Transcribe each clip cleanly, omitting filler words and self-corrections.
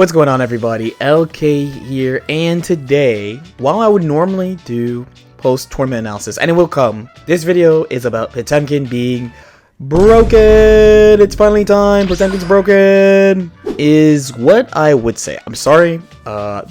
What's going on, everybody? LK here, and today, while I would normally do post-tournament analysis, and it will come, this video is about Potemkin being broken. It's finally time. Potemkin's broken is what I would say. I'm sorry.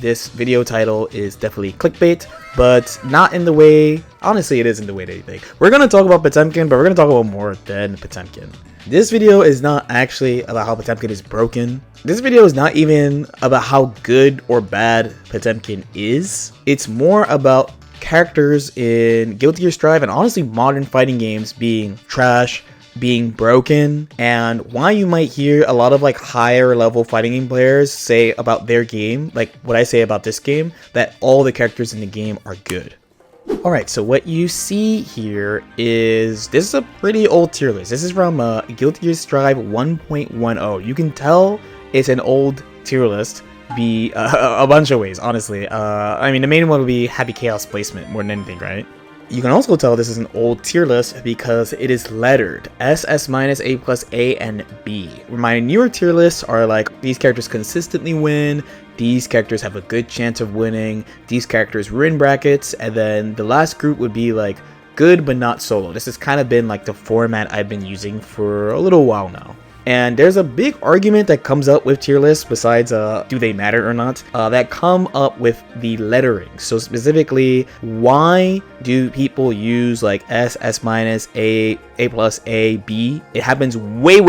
This video title is definitely clickbait, but not in the way, honestly, it is in the way that you think. We're going to talk about Potemkin, but we're going to talk about more than Potemkin. This video is not actually about how Potemkin is broken. This video is not even about how good or bad Potemkin is. It's more about characters in Guilty Gear Strive and honestly modern fighting games being trash, being broken, and why you might hear a lot of like higher level fighting game players say about their game, like what I say about this game, that all the characters in the game are good. Alright, so what you see here is, this is a pretty old tier list. This is from Guilty Gear Strive 1.10. You can tell it's an old tier list a bunch of ways, honestly. I mean, the main one would be Happy Chaos placement more than anything, right? You can also tell this is an old tier list because it is lettered S, S-, A plus, A, and B. My newer tier lists are like, these characters consistently win, these characters have a good chance of winning, these characters were in brackets, and then the last group would be like good but not solo. This has kind of been like the format I've been using for a little while now. And there's a big argument that comes up with tier lists besides do they matter or not, that come up with the lettering. So specifically, why do people use like S, S-, A plus, A, B? It happens way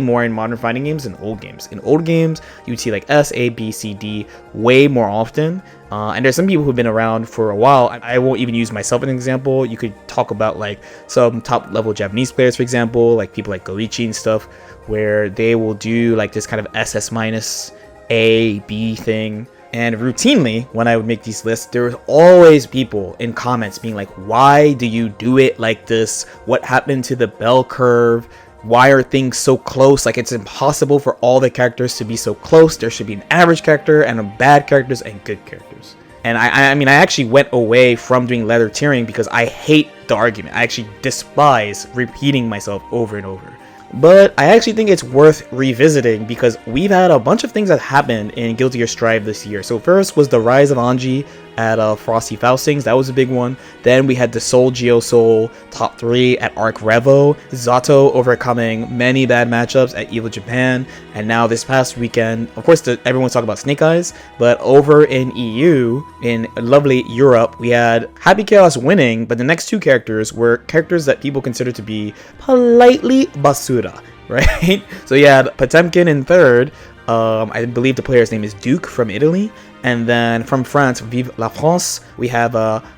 more in modern fighting games than old games. In old games, you'd see like S, A, B, C, D way more often. And there's some people who've been around for a while. I won't even use myself as an example. You could talk about like some top level Japanese players, for example, like people like Goichi and stuff, where they will do like this kind of SS- A, B thing. And routinely, when I would make these lists, there was always people in comments being like, why do you do it like this? What happened to the bell curve? Why are things so close? Like, it's impossible for all the characters to be so close. There should be an average character and a bad characters and good characters. And I mean, I actually went away from doing letter tiering because I hate the argument. I actually despise repeating myself over and over. But I actually think it's worth revisiting because we've had a bunch of things that happened in Guilty Gear Strive this year. So first was the rise of Anji at Frosty Faustings. That was a big one. Then we had the Soul Geo Soul top 3 at Arc Revo. Zato overcoming many bad matchups at EVO Japan. And now this past weekend, of course, everyone's talking about Snake Eyes, but over in EU, in lovely Europe, we had Happy Chaos winning, but the next two characters were characters that people consider to be politely basura, right? So you had Potemkin in third. I believe the player's name is Duke from Italy. And then from France, Vive la France, we have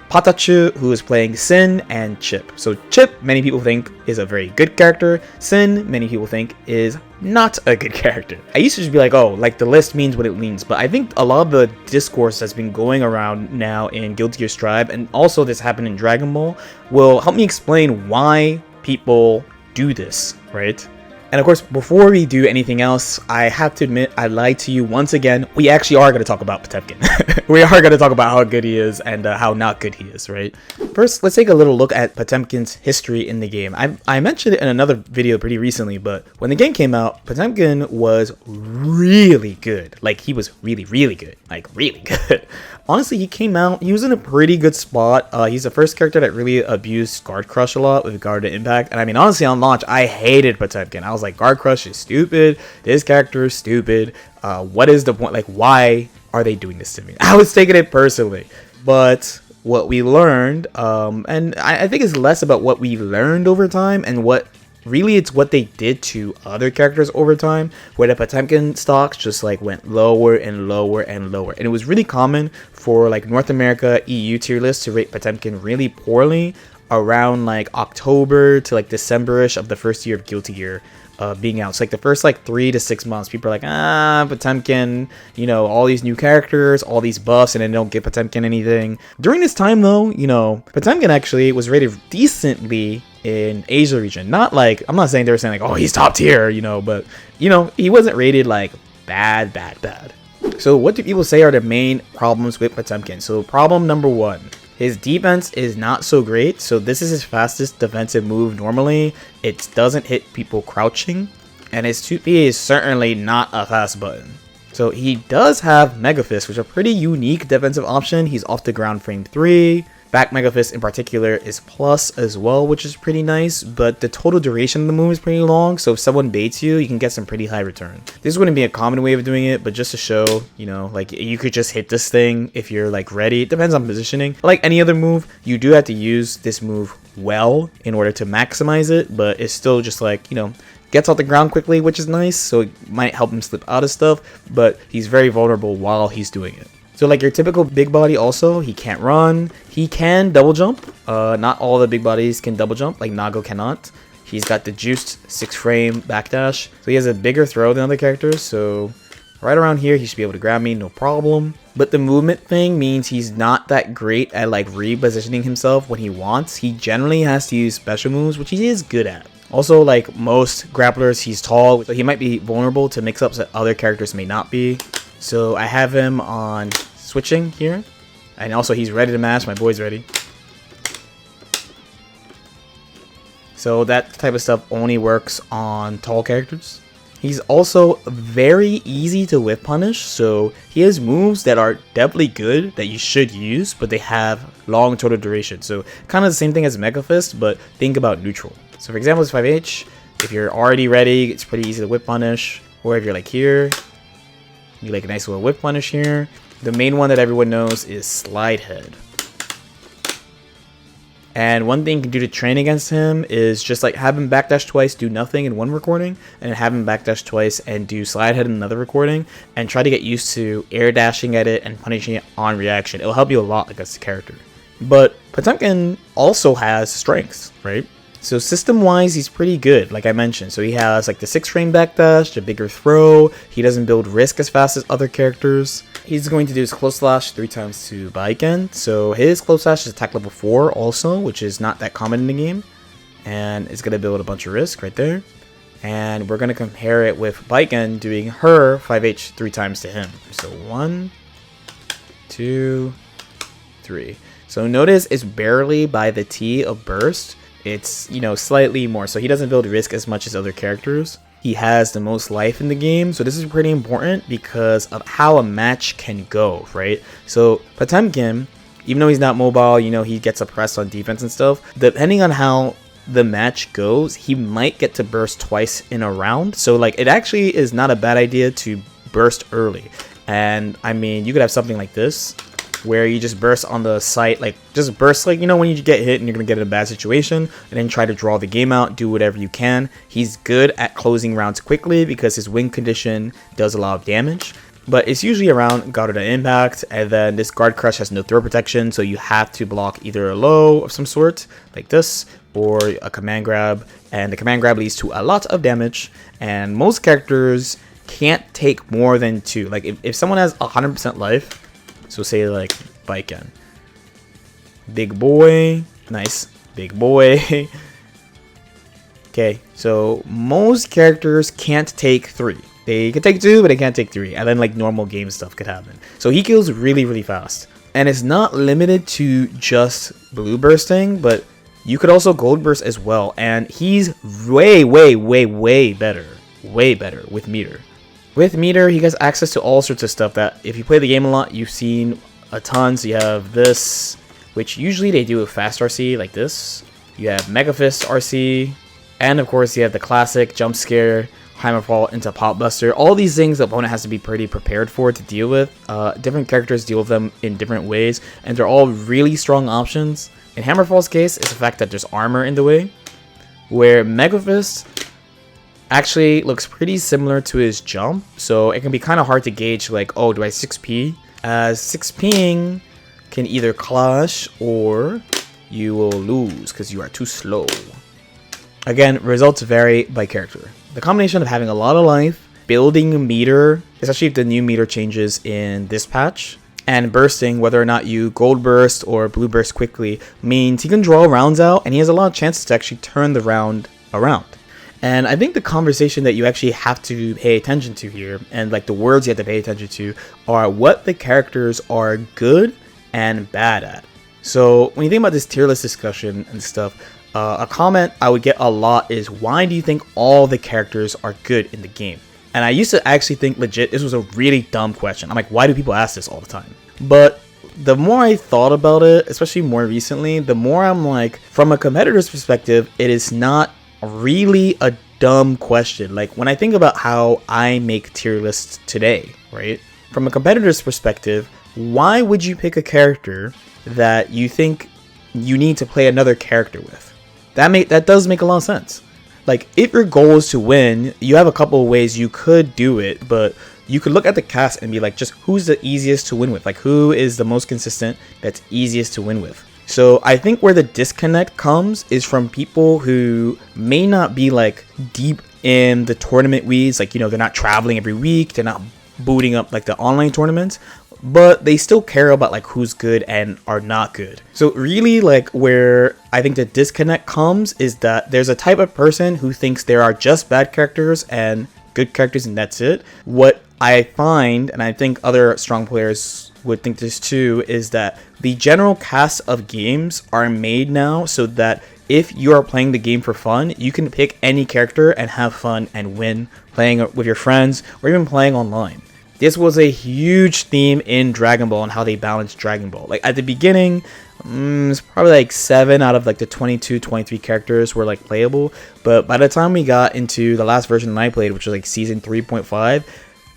Patachu, who is playing Sin, and Chip. So Chip, many people think, is a very good character. Sin, many people think, is not a good character. I used to just be like, oh, like the list means what it means. But I think a lot of the discourse that's been going around now in Guilty Gear Strive, and also this happened in Dragon Ball, will help me explain why people do this, right? And of course, before we do anything else, I have to admit I lied to you once again. We actually are going to talk about Potemkin. We are going to talk about how good he is and how not good he is, right? First, let's take a little look at Potemkin's history in the game. I mentioned it in another video pretty recently, but when the game came out, Potemkin was really good. Like, he was really good. Like, really good. Honestly, he came out, he was in a pretty good spot. He's the first character that really abused Guard Crush a lot with regard to impact. And I mean, honestly, on launch, I hated Potemkin. I was like, Guard Crush is stupid. This character is stupid. What is the point? Like, why are they doing this to me? I was taking it personally. But what we learned, and I think it's less about what we learned over time and what really it's what they did to other characters over time, where the Potemkin stocks just like went lower and lower and lower. And it was really common for like North America EU tier lists to rate Potemkin really poorly around like October to like December-ish of the first year of Guilty Gear being out. So like the first like 3 to 6 months, people are like, Potemkin, you know, all these new characters, all these buffs, and then don't give Potemkin anything. During this time though, you know, Potemkin actually was rated decently in Asia region. Not like, I'm not saying they were saying like, oh, he's top tier, you know, but you know, he wasn't rated like bad. So what do people say are the main problems with Potemkin? So problem number 1, his defense is not so great. So this is his fastest defensive move normally. It doesn't hit people crouching. And his 2P is certainly not a fast button. So he does have Mega Fist, which is a pretty unique defensive option. He's off the ground frame 3. Back Mega Fist in particular is plus as well, which is pretty nice, but the total duration of the move is pretty long, so if someone baits you, you can get some pretty high return. This wouldn't be a common way of doing it, but just to show, you know, like you could just hit this thing if you're like ready. It depends on positioning. Like any other move, you do have to use this move well in order to maximize it, but it's still just like, you know, gets off the ground quickly, which is nice, so it might help him slip out of stuff, but he's very vulnerable while he's doing it. So like your typical big body also, he can't run, he can double jump. Not all the big bodies can double jump, like Nago cannot. He's got the juiced 6 frame backdash, so he has a bigger throw than other characters, so right around here he should be able to grab me, no problem. But the movement thing means he's not that great at like repositioning himself when he wants. He generally has to use special moves, which he is good at. Also, like most grapplers, he's tall, so he might be vulnerable to mix-ups that other characters may not be. So I have him on switching here, and also he's ready to mash. My boy's ready. So that type of stuff only works on tall characters. He's also very easy to whip punish, so he has moves that are definitely good that you should use, but they have long total duration. So kind of the same thing as Mega Fist, but think about neutral. So for example, it's 5H. If you're already ready, it's pretty easy to whip punish. Or if you're like here, you like a nice little whip punish here. The main one that everyone knows is Slide Head. And one thing you can do to train against him is just like have him backdash twice, do nothing in one recording, and have him backdash twice and do Slide Head in another recording, and try to get used to air dashing at it and punishing it on reaction. It'll help you a lot against the character. But Potemkin also has strengths, right? So system-wise, he's pretty good, like I mentioned. So he has like the 6 frame backdash, the bigger throw. He doesn't build risk as fast as other characters. He's going to do his close slash 3 times to Potemkin. So his close slash is attack level 4 also, which is not that common in the game. And it's going to build a bunch of risk right there. And we're going to compare it with Potemkin doing her 5H 3 times to him. So 1, 2, 3. So notice it's barely by the T of burst. It's, you know, slightly more, so he doesn't build risk as much as other characters. He has the most life in the game, so this is pretty important because of how a match can go, right? So Potemkin, even though he's not mobile, you know, he gets oppressed on defense and stuff. Depending on how the match goes, he might get to burst twice in a round. So like it actually is not a bad idea to burst early. And I mean, you could have something like this, where you just burst on the site, like just burst, like, you know, when you get hit and you're gonna get in a bad situation, and then try to draw the game out, do whatever you can. He's good at closing rounds quickly because his win condition does a lot of damage, but it's usually around guarded at impact, and then this guard crush has no throw protection, so you have to block either a low of some sort like this or a command grab, and the command grab leads to a lot of damage, and most characters can't take more than 2. Like if someone has 100% life, so say like Potemkin, big boy, nice, big boy. Okay, so most characters can't take 3. They can take 2, but they can't take 3. And then like normal game stuff could happen. So he kills really, really fast. And it's not limited to just blue bursting, but you could also gold burst as well. And he's way, way, way, way better with meter. With meter, he has access to all sorts of stuff that if you play the game a lot, you've seen a ton. So you have this, which usually they do a fast RC like this. You have Mega Fist RC, and of course you have the classic jump scare, Hammerfall into Pop Buster. All these things the opponent has to be pretty prepared for to deal with. Different characters deal with them in different ways, and they're all really strong options. In Hammerfall's case, it's the fact that there's armor in the way, where Mega Fist actually looks pretty similar to his jump, so it can be kind of hard to gauge, like, oh, do I 6p? As 6ping can either clash or you will lose because you are too slow. Again, results vary by character. The combination of having a lot of life, building a meter, especially if the new meter changes in this patch, and bursting, whether or not you gold burst or blue burst quickly, means he can draw rounds out and he has a lot of chances to actually turn the round around. And I think the conversation that you actually have to pay attention to here, and like the words you have to pay attention to, are what the characters are good and bad at. So when you think about this tier list discussion and stuff, a comment I would get a lot is, why do you think all the characters are good in the game? And I used to actually think legit this was a really dumb question. I'm like, why do people ask this all the time? But the more I thought about it, especially more recently, the more I'm like, from a competitor's perspective, it is not really a dumb question. Like, when I think about how I make tier lists today, right? From a competitor's perspective, why would you pick a character that you think you need to play another character with? That does make a lot of sense. Like, if your goal is to win, you have a couple of ways you could do it, but you could look at the cast and be like, just who's the easiest to win with? Like, who is the most consistent that's easiest to win with? So I think where the disconnect comes is from people who may not be like deep in the tournament weeds. Like, you know, they're not traveling every week. They're not booting up like the online tournaments, but they still care about like who's good and are not good. So really, like, where I think the disconnect comes is that there's a type of person who thinks there are just bad characters and good characters and that's it. What I find, and I think other strong players would think this too, is that the general cast of games are made now so that if you are playing the game for fun, you can pick any character and have fun and win playing with your friends or even playing online. This was a huge theme in Dragon Ball and how they balanced Dragon Ball. Like, at the beginning, it's probably like 7 out of like the 22, 23 characters were like playable. But by the time we got into the last version that I played, which was like season 3.5,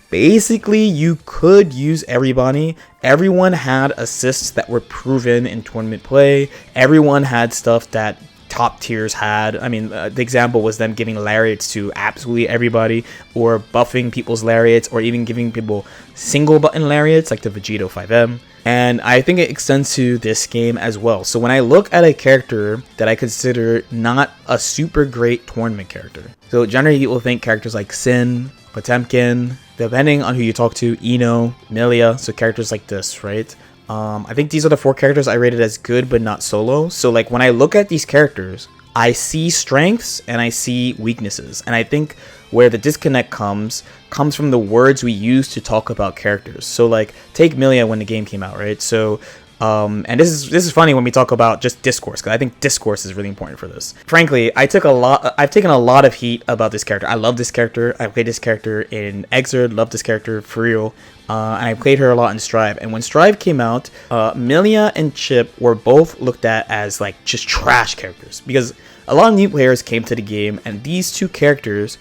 basically you could use everybody. Everyone had assists that were proven in tournament play. Everyone had stuff that top tiers had. I mean, the example was them giving lariats to absolutely everybody, or buffing people's lariats, or even giving people single button lariats like the Vegito 5M. And I think it extends to this game as well. So when I look at a character that I consider not a super great tournament character, so generally people think characters like Sin, Potemkin, depending on who you talk to, Ino, Milia, so characters like this, right? I think these are the 4 characters I rated as good but not solo. So like when I look at these characters, I see strengths and I see weaknesses. And I think where the disconnect comes from the words we use to talk about characters. So like take Milia when the game came out, right? So and this is funny when we talk about just discourse, because I think discourse is really important for this. Frankly, I've taken a lot of heat about this character. I love this character. I played this character in Exerd, love this character for real. And I played her a lot in Strive. And when Strive came out, Milia and Chip were both looked at as like just trash characters, because a lot of new players came to the game and these two characters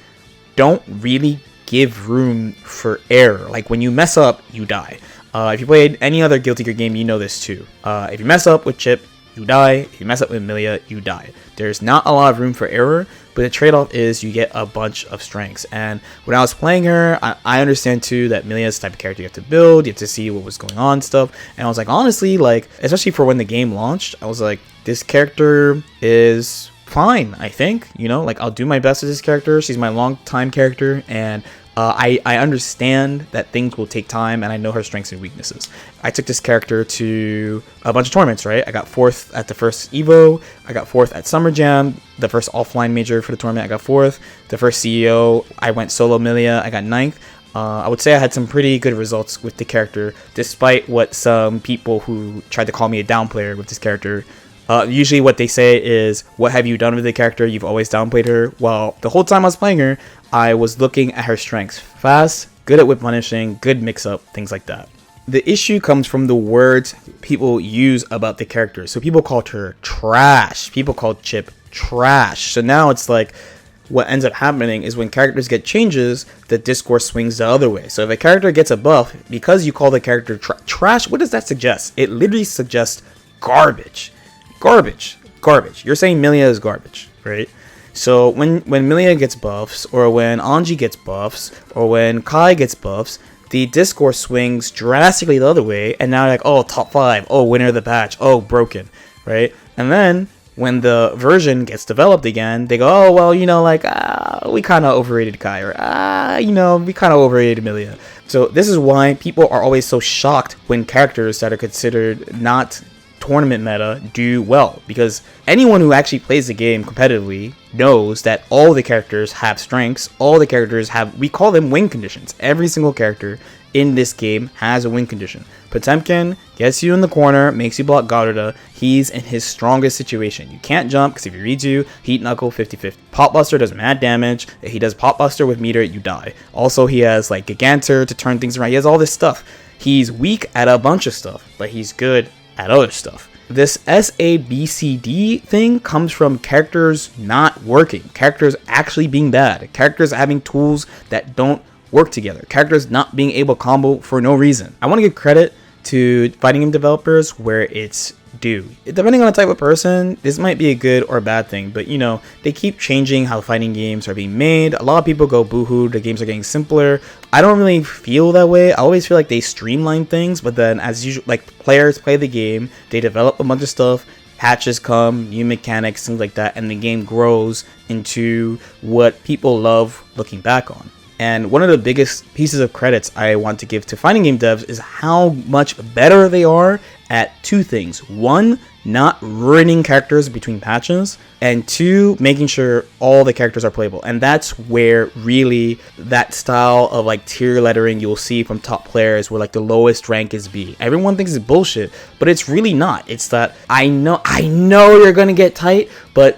don't really give room for error. Like when you mess up, you die. If you played any other Guilty Gear game, you know this too. If you mess up with Chip, you die. If you mess up with Milia, you die. There's not a lot of room for error, but the trade-off is you get a bunch of strengths. And when I was playing her, I understand too that Milia is the type of character you have to build, you have to see what was going on and stuff. And I was like, honestly, like, especially for when the game launched, I was like, this character is fine, I think. You know, like, I'll do my best with this character. She's my long-time character, and I understand that things will take time, and I know her strengths and weaknesses. I took this character to a bunch of tournaments, right? I got 4th at the first Evo, I got 4th at Summer Jam, the first offline major for the tournament, I got 4th. The first CEO, I went solo Milia, I got 9th. I would say I had some pretty good results with the character, despite what some people who tried to call me a down player with this character. Usually what they say is, what have you done with the character? You've always downplayed her. Well, the whole time I was playing her, I was looking at her strengths. Fast, good at whip punishing, good mix-up, things like that. The issue comes from the words people use about the character. So people called her trash. People called Chip trash. So now it's like, what ends up happening is when characters get changes, the discourse swings the other way. So if a character gets a buff, because you call the character trash, what does that suggest? It literally suggests garbage. Garbage. You're saying Milia is garbage, right? So when Milia gets buffs, or when Anji gets buffs, or when Kai gets buffs, the discourse swings drastically the other way, and now like, oh, top 5, oh, winner of the patch, oh, broken, right? And then when the version gets developed again, they go, oh, well, you know, like, we kind of overrated Kai, or, you know, we kind of overrated Milia. So this is why people are always so shocked when characters that are considered not tournament meta do well, because anyone who actually plays the game competitively knows that all the characters have strengths, all the characters have, we call them win conditions. Every single character in this game has a win condition. Potemkin gets you in the corner, makes you block Garuda. He's in his strongest situation. You can't jump because if he reads you, Heat Knuckle 50-50. Pop Buster does mad damage. If he does Pop Buster with meter, you die. Also, he has like Gigantor to turn things around. He has all this stuff. He's weak at a bunch of stuff, but he's good at other stuff. This SABCD thing comes from characters not working, characters actually being bad, characters having tools that don't work together, characters not being able to combo for no reason. I want to give credit to fighting game developers where it's due. Depending on the type of person, this might be a good or bad thing, but you know, they keep changing how fighting games are being made. A lot of people go boohoo, the games are getting simpler. I don't really feel that way. I always feel like they streamline things, but then as usual, like players play the game, they develop a bunch of stuff, patches come, new mechanics, things like that, and the game grows into what people love looking back on. And one of the biggest pieces of credits I want to give to fighting game devs is how much better they are at two things. One, not ruining characters between patches, and two, making sure all the characters are playable. And that's where really that style of like tier lettering you'll see from top players where like the lowest rank is B. Everyone thinks it's bullshit, but it's really not. It's that I know you're gonna get tight, but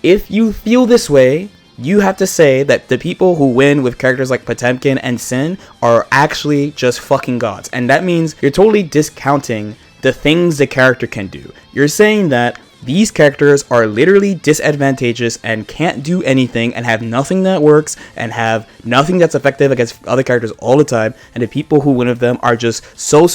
if you feel this way, you have to say that the people who win with characters like Potemkin and Sin are actually just fucking gods. And that means you're totally discounting the things the character can do. You're saying that these characters are literally disadvantageous and can't do anything and have nothing that works and have nothing that's effective against other characters all the time, and the people who win with them are just so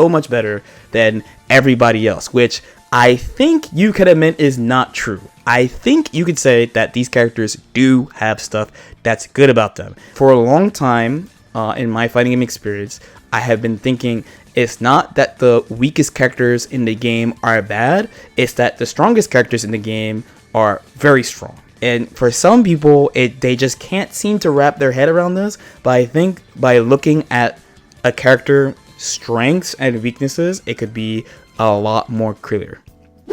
much better than everybody else, which I think you could admit is not true. I think you could say that these characters do have stuff that's good about them. For a long time, in my fighting game experience, I have been thinking it's not that the weakest characters in the game are bad, it's that the strongest characters in the game are very strong. And for some people, they just can't seem to wrap their head around this, but I think by looking at a character's strengths and weaknesses, it could be a lot more clear.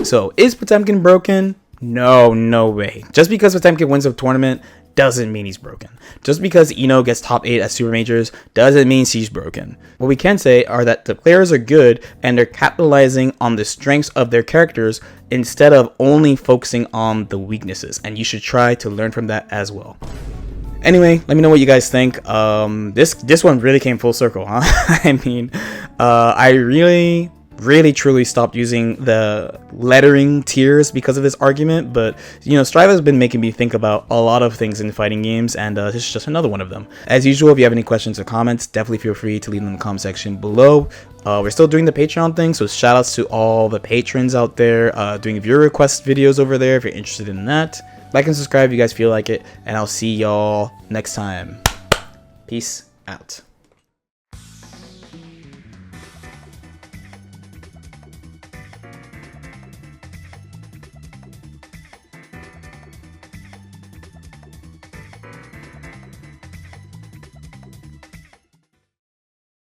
So, is Potemkin broken? No way. Just because Potemkin wins a tournament doesn't mean he's broken. Just because Ino gets top 8 at Super Majors doesn't mean she's broken. What we can say are that the players are good and they're capitalizing on the strengths of their characters instead of only focusing on the weaknesses, and you should try to learn from that as well. Anyway, let me know what you guys think. This one really came full circle, huh? I mean, I really truly stopped using the lettering tiers because of this argument, but you know, Strive has been making me think about a lot of things in fighting games, and this is just another one of them. As usual, if you have any questions or comments, definitely feel free to leave them in the comment section below. We're still doing the Patreon thing, so shout outs to all the patrons out there doing viewer request videos over there if you're interested in that. Like and subscribe if you guys feel like it, and I'll see y'all next time. Peace out.